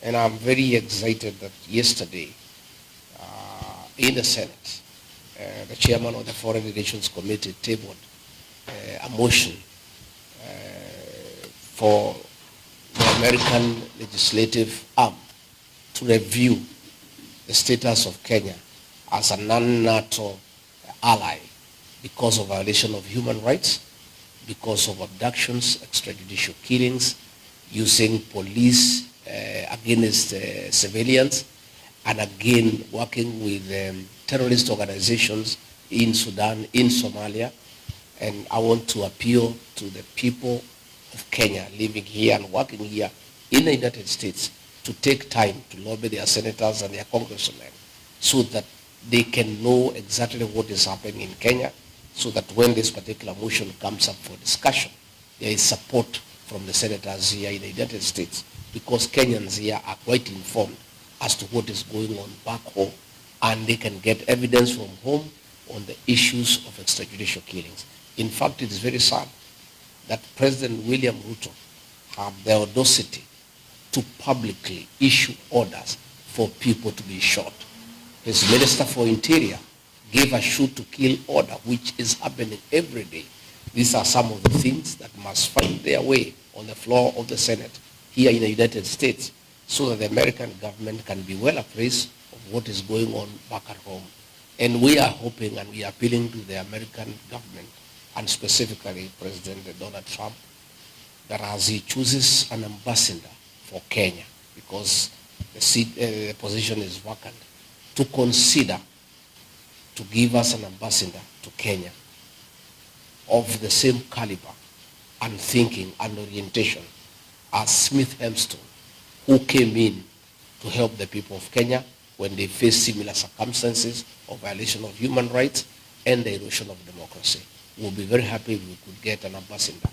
And I'm very excited that yesterday in the Senate, the chairman of the Foreign Relations Committee tabled a motion for the American legislative arm to review the status of Kenya as a non-NATO ally because of violation of human rights, because of abductions, extrajudicial killings, using police against civilians, and again working with terrorist organizations in Sudan, in Somalia. And I want to appeal to the people of Kenya living here and working here in the United States to take time to lobby their senators and their congressmen so that they can know exactly what is happening in Kenya, so that when this particular motion comes up for discussion, there is support from the senators here in the United States, because Kenyans here are quite informed as to what is going on back home, and they can get evidence from home on the issues of extrajudicial killings. In fact, it is very sad that President William Ruto had the audacity to publicly issue orders for people to be shot. His Minister for Interior gave a shoot to kill order, which is happening every day. These are some of the things that must find their way on the floor of the Senate here in the United States, so that the American government can be well appraised of what is going on back at home. And we are hoping and we are appealing to the American government, and specifically President Donald Trump, that as he chooses an ambassador for Kenya, because the position is vacant, to consider to give us an ambassador to Kenya of the same caliber and thinking and orientation as Smith Hempston, who came in to help the people of Kenya when they face similar circumstances of violation of human rights and the erosion of democracy. We'll be very happy if we could get an ambassador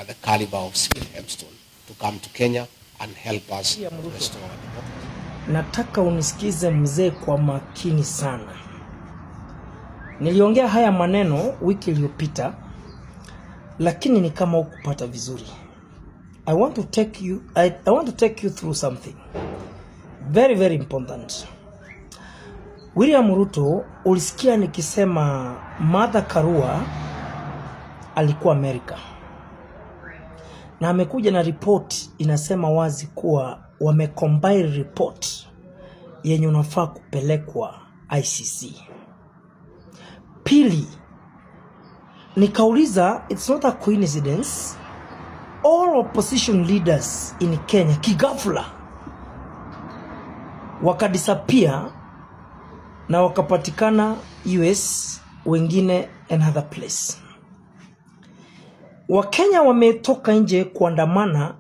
the caliber of Smith Hempston to come to Kenya and help us restore our democracy. Nataka unisikize mzee kwa makini sana. Niliongea haya maneno wiki iliyopita, lakini ni kama hukupata vizuri. I want to take you through something very very important. William Ruto, ulisikia nikisema Martha Karua alikuwa Amerika, na amekuja na report inasema wazi kuwa wamecombine report yenye unafaa kupelekwa ICC. Pili, nikauliza, it's not a coincidence, all opposition leaders in Kenya kigafula wakadisappear na wakapatikana US, wengine another place. Wakenya wametoka nje kuandamana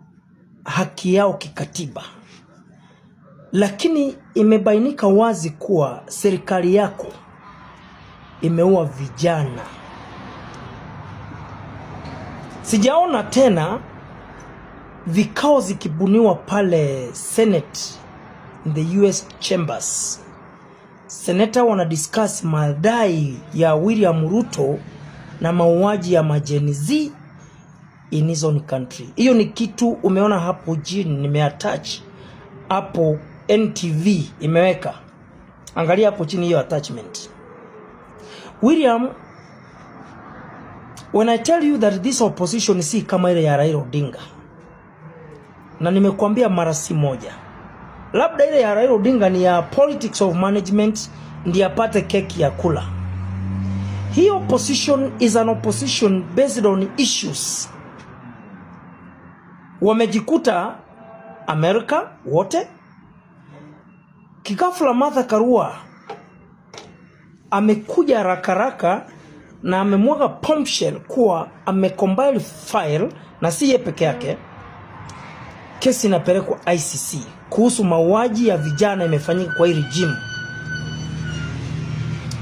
haki yao kikatiba, lakini imebainika wazi kuwa serikali yako imeua vijana. Sijaona tena vikao zikibuniwa pale Senate in the US chambers. Senator wana discuss madai ya William Ruto na mauaji ya majenizi in his own country. Hiyo ni kitu umeona hapo jini, nimeattach hapo, NTV imeweka. Angalia hapo chini hiyo attachment. William, when I tell you that this opposition si kama ile ya Raila Odinga, na nimekuambia mara si moja, labda ile ya Raila Odinga ni ya politics of management, ndiye apate keki ya kula. Hii opposition is an opposition based on issues. Wamejikuta Amerika wote. Kikafula Martha Karua amekuja rakaraka na amemwaga bombshell kuwa amecombine file, na si yeye peke yake. Kesi inapelekwa ICC kuhusu mauaji ya vijana imefanyika kwa hii regime.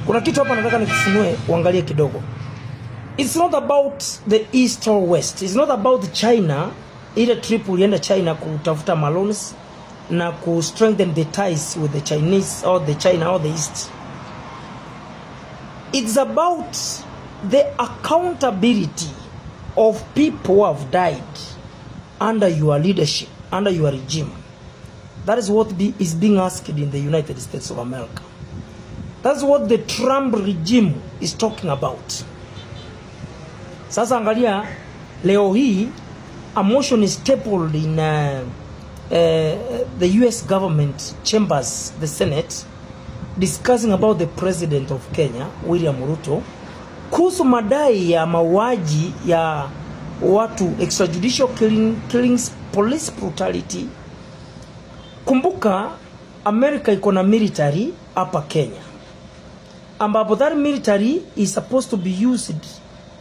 Kuna kitu hapa nataka nikufunue uangalie kidogo. It's not about the east or west. It's not about China. Ile trip ulienda China kutafuta maloans na ku strengthen the ties with the Chinese or the China or the east. It's about the accountability of people who have died under your leadership, under your regime. That is what is being asked in the United States of America. That's what the Trump regime is talking about. Sasa angalia, leo hii a motion is tabled in the US government chambers, the Senate, discussing about the president of Kenya, William Ruto, kuhusu madai ya mauaji ya watu, extrajudicial killings, police brutality. Kumbuka America iko na military hapa Kenya, ambapo that military is supposed to be used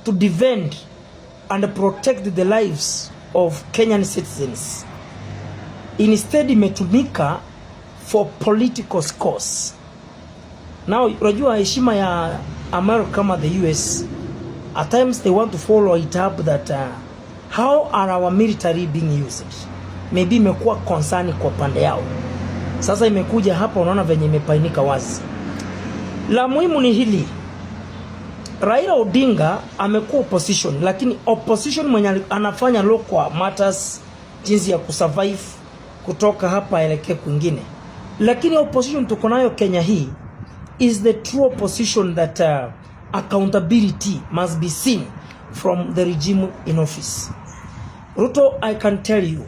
to defend and protect the lives of Kenyan citizens. Instead imetumika for political scores. Now unajua heshima ya America kama the US, at times they want to follow it up that how are our military being used. Maybe imekuwa concern kwa pande yao. Sasa imekuja hapa, unaona venye imepainika wazi. La muhimu ni hili. Raila Odinga amekuwa opposition, lakini opposition mwenye anafanya local matters, jinsi ya kusurvive kutoka hapa elekea kwingine. Lakini opposition tuko nayo Kenya hii is the true opposition that accountability must be seen from the regime in office. Ruto, I can tell you,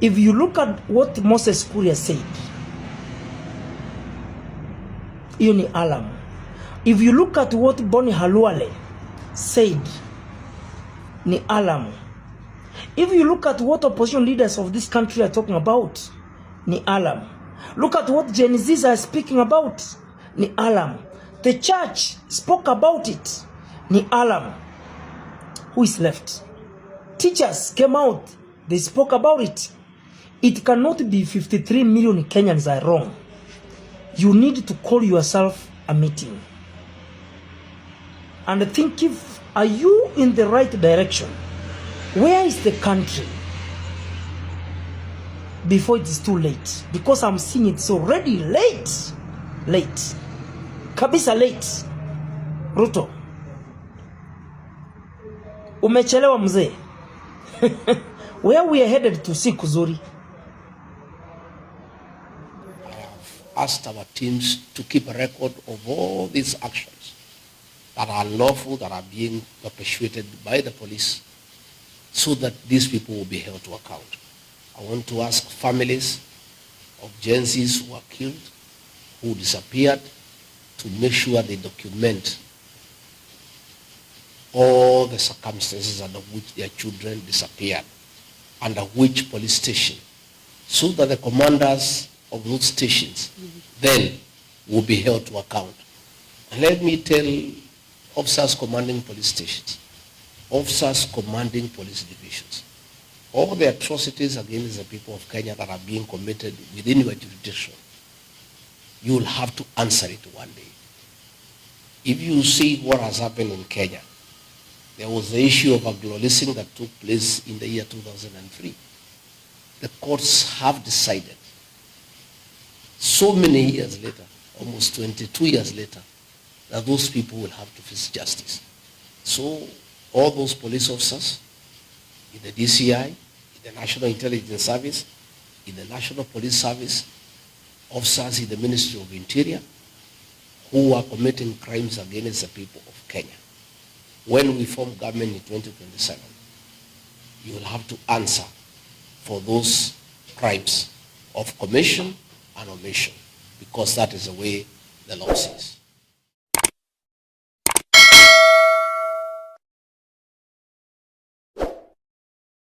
if you look at what Moses Kuria said, hiyo ni alarm. If you look at what Boni Halwale said, ni alarm. If you look at what opposition leaders of this country are talking about, ni alarm. Look at what Gen Zs are speaking about, ni alarm. The church spoke about it, ni alarm. Who is left? Teachers came out, they spoke about it. It cannot be 53 million Kenyans are wrong. You need to call yourself a meeting and think, if are you in the right direction? Where is the country before it is too late? Because I'm seeing it's already late. Late. Kabisa late. Ruto, umechelewa mzee. Where we are headed to see kuzuri. I have asked our teams to keep a record of all these actions that are unlawful, that are being perpetuated by the police, so that these people will be held to account. I want to ask families of Gen Zs who are killed, who disappeared, to make sure they document all the circumstances under which their children disappeared, under which police station, so that the commanders of those stations then will be held to account. And let me tell officers commanding police stations, officers commanding police divisions, all the atrocities against the people of Kenya that are being committed within your jurisdiction, you will have to answer it one day. If you see what has happened in Kenya, there was the issue of Aglo-leasing that took place in the year 2003. The courts have decided, so many years later, almost 22 years later, that those people will have to face justice. So all those police officers in the DCI, in the National Intelligence Service, in the National Police Service, officers in the Ministry of Interior, who are committing crimes against the people of Kenya, when we form government in 2027, you will have to answer for those crimes of commission and omission, because that is the way the law says.